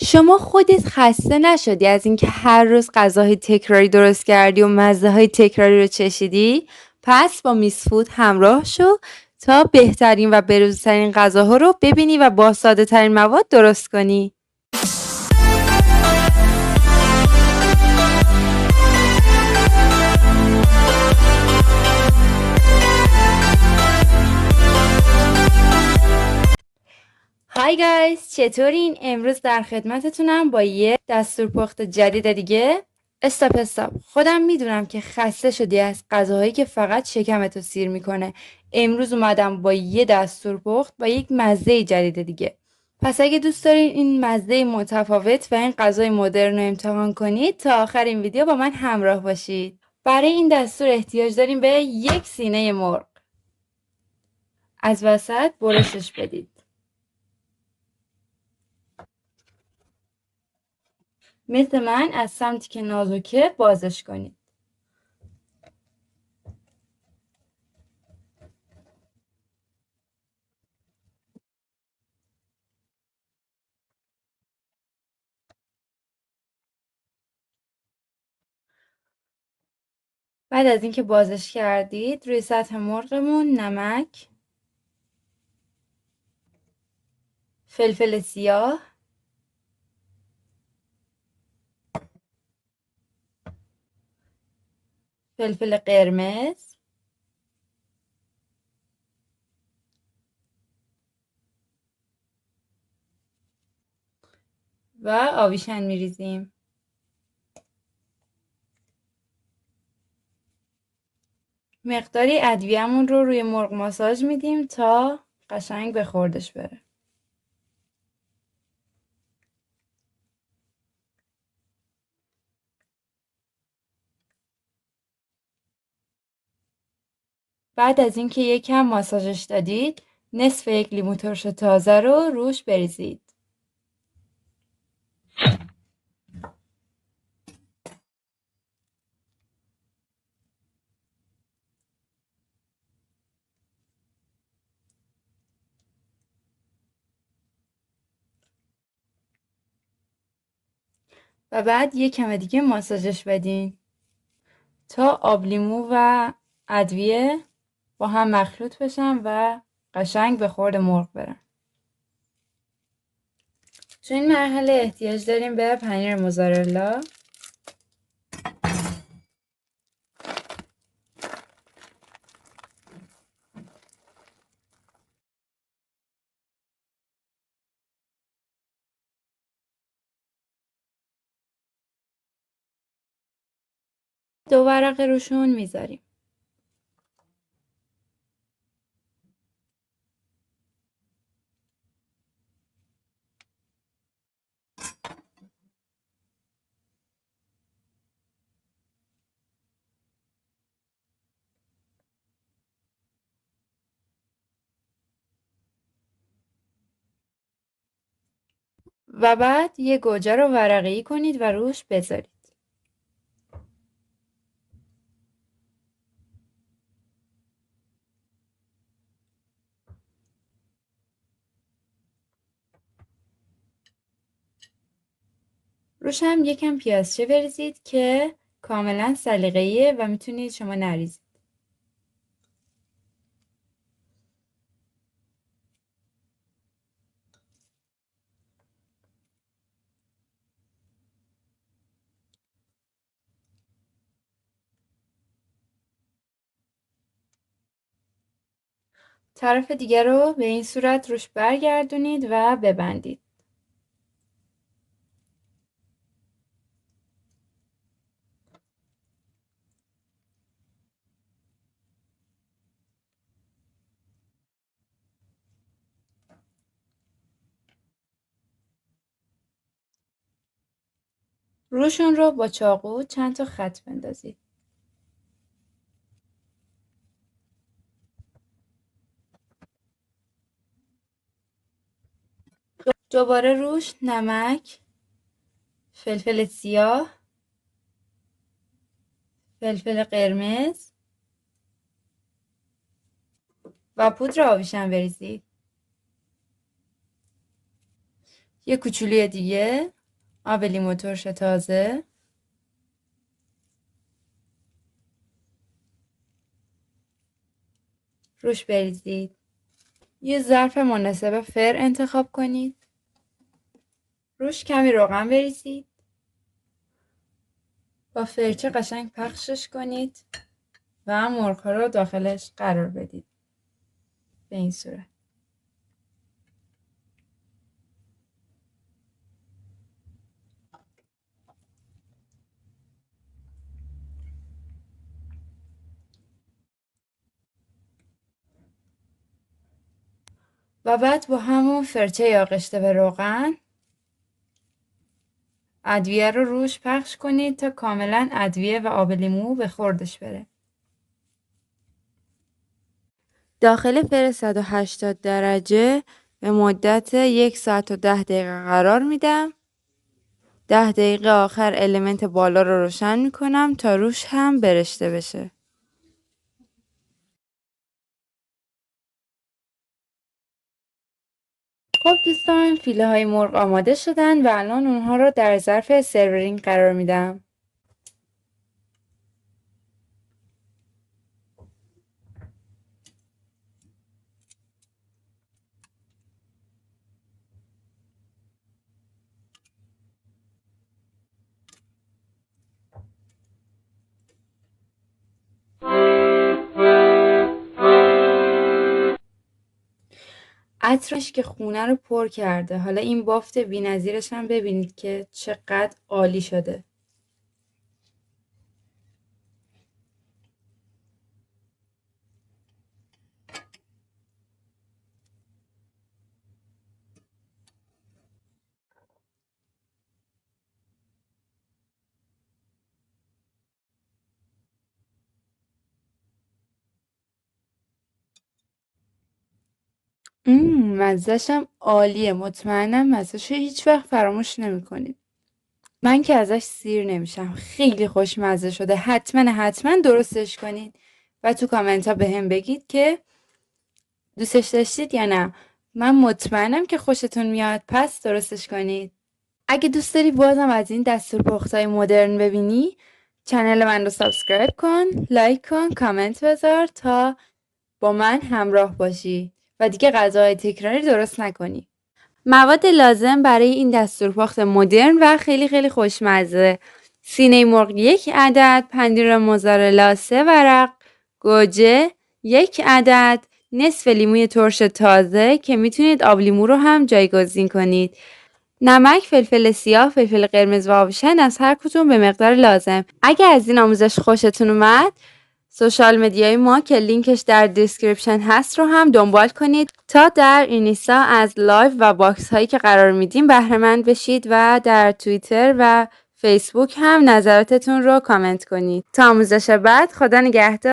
شما خودت خسته نشدی از اینکه هر روز غذاهای تکراری درست کردی و مزه‌های تکراری رو چشیدی؟ پس با میسفود همراه شو تا بهترین و به‌روزترین غذاها رو ببینی و با ساده‌ترین مواد درست کنی. های گایز، چطورین؟ امروز در خدمتتونم با یه دستور پخت جدید دیگه. استاپ خودم میدونم که خسته شدی از غذاهایی که فقط شکمتو سیر میکنه. امروز اومدم با یه دستور پخت با یک مزه جدید دیگه. پس اگه دوست دارین این مزه متفاوت و این غذای مدرن رو امتحان کنید تا آخر این ویدیو با من همراه باشید. برای این دستور احتیاج داریم به یک سینه مرغ. از وسط برشش بدید. مثل من از سمتی که نازکه بازش کنید. بعد از اینکه بازش کردید روی سطح مرغمون نمک، فلفل سیاه، فلفل قرمز و آبیشن میریزیم. مقداری ادویه‌مون رو روی مرغ ماساژ میدیم تا قشنگ به خوردش بره. بعد از اینکه یکم ماساژش دادید نصف یک لیمو ترش تازه رو روش بریزید. و بعد یک کم دیگه ماساژش بدین تا آب لیمو و ادویه با هم مخلوط بشن و قشنگ به خورد مرغ برن. تو این مرحله احتیاج داریم به پنیر موزارلا. دو ورقه روشون میذاریم. و بعد یه گوجه رو ورقه‌ای کنید و روش بذارید. روش هم یکم پیازچه بریزید که کاملا سلیقه‌ایه و میتونید شما نریزید. طرف دیگر رو به این صورت روش برگردونید و ببندید. روشون رو با چاقو چند تا خط بندازید. دوباره روش نمک، فلفل سیاه، فلفل قرمز و پودر آبیشم بریزید. یه کوچولوی دیگه آب لیمو ترش تازه، روش بریزید. یه ظرف مناسب فر انتخاب کنید. روش کمی روغن بریزید. با فرچه قشنگ پخشش کنید و مرغ‌ها رو داخلش قرار بدید. به این صورت. و بعد با همون فرچه آغشته به روغن ادویه رو روش پخش کنید تا کاملا ادویه و آب لیمو به خوردش بره. داخل فر 180 درجه به مدت 1 ساعت و 10 دقیقه قرار میدم. 10 دقیقه آخر المنت بالا رو روشن میکنم تا روش هم برشته بشه. خب دوستان، فیله های مرغ آماده شدن و الان اونها رو در ظرف سرورینگ قرار میدم. عطرش که خونه رو پر کرده. حالا این بافت بی‌نظیرش هم ببینید که چقدر عالی شده. مزه‌ش هم عالیه. مطمئنم مزه‌شو هیچ وقت فراموش نمی‌کنید. من که ازش سیر نمیشم. خیلی خوشمزه شده. حتما درستش کنید و تو کامنت ها به هم بگید که دوستش داشتید یا نه. من مطمئنم که خوشتون میاد، پس درستش کنید. اگه دوست داری بازم از این دستور پختای مدرن ببینی، چنل من رو سابسکرایب کن، لایک کن، کامنت بذار تا با من همراه باشی و دیگه غذاهای تکراری درست نکنی. مواد لازم برای این دستورپخت مدرن و خیلی خوشمزه: سینه مرغ 1 عدد، پنیر موزارلا 3 ورق، گوجه 1 عدد، نصف لیموی ترش تازه که میتونید آب لیمو رو هم جایگزین کنید، نمک، فلفل سیاه، فلفل قرمز و آبشن از هر کدوم به مقدار لازم. اگه از این آموزش خوشتون اومد، سوشال مدیای ما که لینکش در دیسکریپشن هست رو هم دنبال کنید تا در اینستا از لایو و باکس هایی که قرار میدیم بهره مند بشید و در توییتر و فیسبوک هم نظراتتون رو کامنت کنید. تا آموزش بعد، خدا نگهدار.